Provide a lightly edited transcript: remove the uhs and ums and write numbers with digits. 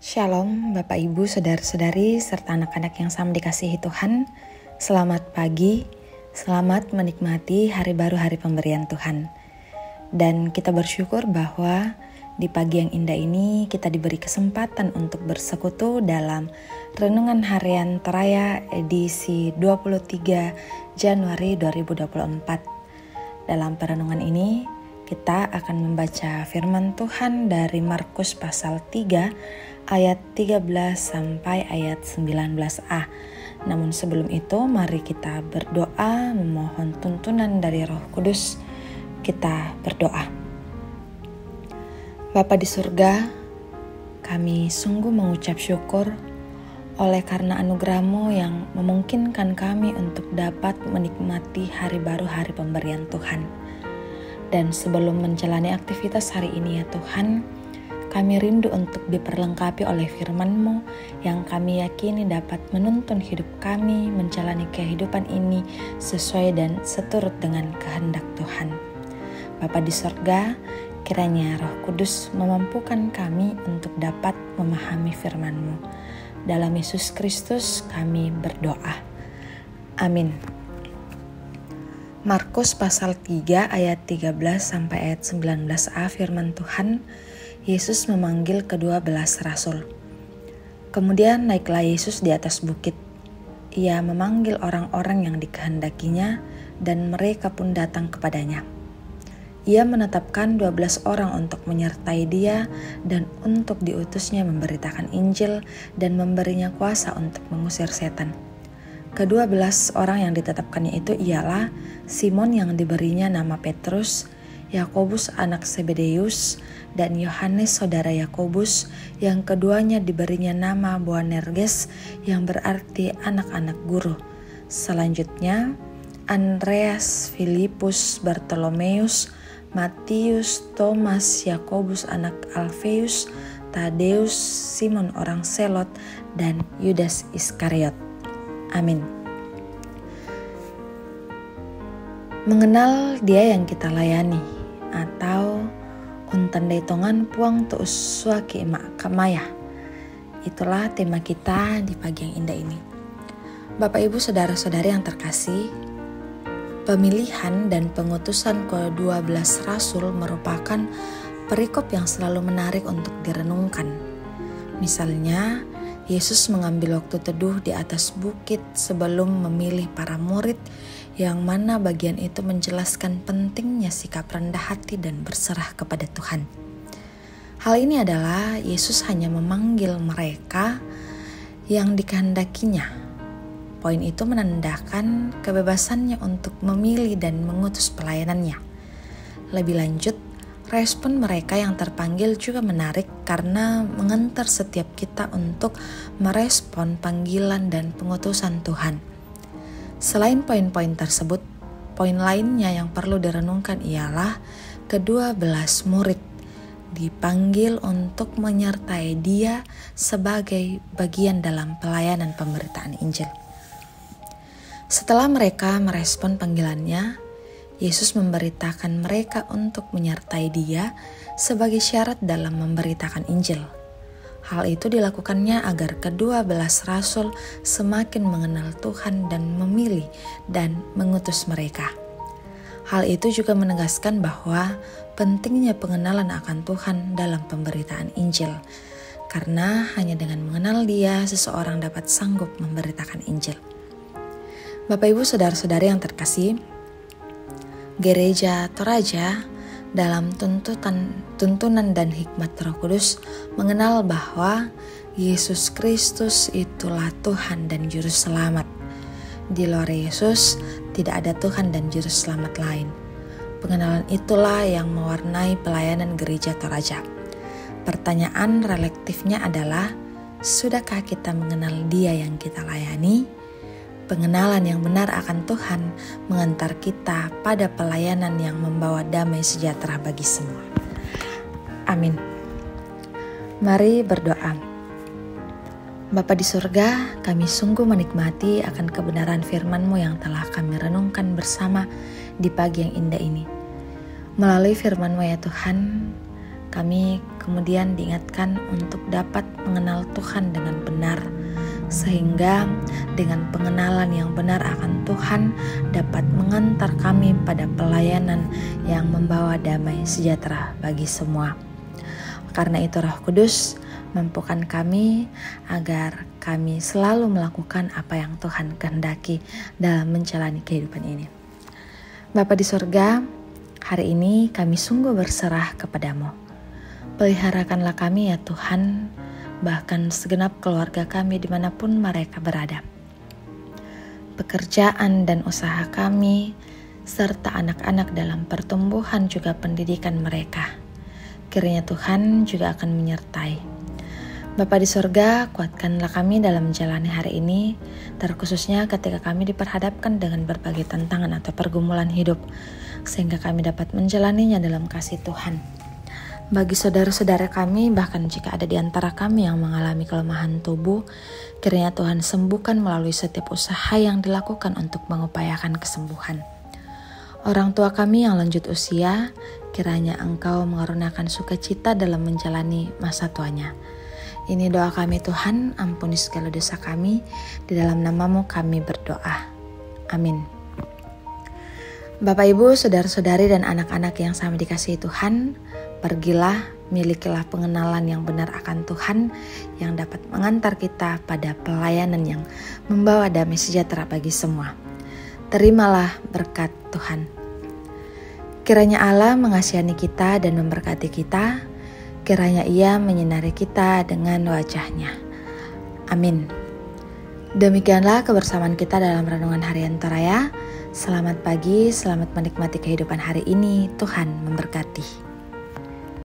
Shalom Bapak Ibu, Saudara-saudari, serta anak-anak yang sama dikasihi Tuhan. Selamat pagi, selamat menikmati hari baru, hari pemberian Tuhan. Dan kita bersyukur bahwa di pagi yang indah ini kita diberi kesempatan untuk bersekutu dalam Renungan Harian Teraya edisi 23 Januari 2024. Dalam perenungan ini kita akan membaca firman Tuhan dari Markus pasal 3 ayat 13 sampai ayat 19a. Namun sebelum itu mari kita berdoa memohon tuntunan dari Roh Kudus. Kita berdoa. Bapa di surga, kami sungguh mengucap syukur oleh karena anugerah-Mu yang memungkinkan kami untuk dapat menikmati hari baru, hari pemberian Tuhan. Dan sebelum menjalani aktivitas hari ini ya Tuhan, kami rindu untuk diperlengkapi oleh firman-Mu yang kami yakini dapat menuntun hidup kami menjalani kehidupan ini sesuai dan seturut dengan kehendak Tuhan. Bapa di sorga, kiranya Roh Kudus memampukan kami untuk dapat memahami firman-Mu. Dalam Yesus Kristus kami berdoa. Amin. Markus pasal 3 ayat 13 sampai ayat 19a firman Tuhan, Yesus memanggil ke-12 rasul. Kemudian naiklah Yesus di atas bukit. Ia memanggil orang-orang yang dikehendakinya dan mereka pun datang kepadanya. Ia menetapkan 12 orang untuk menyertai dia dan untuk diutusnya memberitakan Injil dan memberinya kuasa untuk mengusir setan. Ke-12 orang yang ditetapkannya itu ialah Simon yang diberinya nama Petrus, Yakobus anak Zebedeus, dan Yohanes saudara Yakobus, yang keduanya diberinya nama Boanerges yang berarti anak-anak guru. Selanjutnya Andreas, Filipus, Bartolomeus, Matius, Thomas, Yakobus anak Alfeus, Tadeus, Simon orang Selot, dan Yudas Iskariot. Amin. Mengenal Dia yang kita layani, atau untan daitongan puang tuus suaki emak kamaya. Itulah tema kita di pagi yang indah ini. Bapak Ibu saudara-saudari yang terkasih, pemilihan dan pengutusan ke-12 rasul merupakan perikop yang selalu menarik untuk direnungkan. Misalnya, Yesus mengambil waktu teduh di atas bukit sebelum memilih para murid, yang mana bagian itu menjelaskan pentingnya sikap rendah hati dan berserah kepada Tuhan. Hal ini adalah Yesus hanya memanggil mereka yang dikehendakinya. Poin itu menandakan kebebasannya untuk memilih dan mengutus pelayanannya. Lebih lanjut, respon mereka yang terpanggil juga menarik karena mengantar setiap kita untuk merespon panggilan dan pengutusan Tuhan. Selain poin-poin tersebut, poin lainnya yang perlu direnungkan ialah ke-12 murid dipanggil untuk menyertai Dia sebagai bagian dalam pelayanan pemberitaan Injil. Setelah mereka merespon panggilannya, Yesus memberitakan mereka untuk menyertai Dia sebagai syarat dalam memberitakan Injil. Hal itu dilakukannya agar ke-12 rasul semakin mengenal Tuhan dan memilih dan mengutus mereka. Hal itu juga menegaskan bahwa pentingnya pengenalan akan Tuhan dalam pemberitaan Injil, karena hanya dengan mengenal Dia seseorang dapat sanggup memberitakan Injil. Bapak Ibu saudara-saudari yang terkasih, Gereja Toraja dalam tuntunan dan hikmat Roh Kudus mengenal bahwa Yesus Kristus itulah Tuhan dan Juru Selamat. Di luar Yesus tidak ada Tuhan dan Juru Selamat lain. Pengenalan itulah yang mewarnai pelayanan Gereja Toraja. Pertanyaan relektifnya adalah, sudahkah kita mengenal Dia yang kita layani? Pengenalan yang benar akan Tuhan mengantar kita pada pelayanan yang membawa damai sejahtera bagi semua. Amin. Mari berdoa. Bapa di surga, kami sungguh menikmati akan kebenaran firman-Mu yang telah kami renungkan bersama di pagi yang indah ini. Melalui firman-Mu ya Tuhan, kami kemudian diingatkan untuk dapat mengenal Tuhan dengan benar, sehingga dengan pengenalan yang benar akan Tuhan dapat mengantar kami pada pelayanan yang membawa damai sejahtera bagi semua. Karena itu Roh Kudus mampukan kami agar kami selalu melakukan apa yang Tuhan kehendaki dalam menjalani kehidupan ini. Bapa di sorga, hari ini kami sungguh berserah kepadamu. Peliharakanlah kami ya Tuhan, bahkan segenap keluarga kami dimanapun mereka berada. Pekerjaan dan usaha kami, serta anak-anak dalam pertumbuhan juga pendidikan mereka. Kiranya Tuhan juga akan menyertai. Bapa di sorga, kuatkanlah kami dalam menjalani hari ini, terkhususnya ketika kami diperhadapkan dengan berbagai tantangan atau pergumulan hidup, sehingga kami dapat menjalaninya dalam kasih Tuhan. Bagi saudara-saudara kami, bahkan jika ada di antara kami yang mengalami kelemahan tubuh, kiranya Tuhan sembuhkan melalui setiap usaha yang dilakukan untuk mengupayakan kesembuhan. Orang tua kami yang lanjut usia, kiranya Engkau mengaruniakan sukacita dalam menjalani masa tuanya. Ini doa kami Tuhan, ampuni segala dosa kami, di dalam nama-Mu kami berdoa. Amin. Bapak Ibu, saudara-saudari dan anak-anak yang sama dikasihi Tuhan, pergilah, milikilah pengenalan yang benar akan Tuhan, yang dapat mengantar kita pada pelayanan yang membawa damai sejahtera bagi semua. Terimalah berkat Tuhan. Kiranya Allah mengasihani kita dan memberkati kita, kiranya Ia menyinari kita dengan wajah-Nya. Amin. Demikianlah kebersamaan kita dalam renungan harian Toraya. Selamat pagi, selamat menikmati kehidupan hari ini. Tuhan memberkati.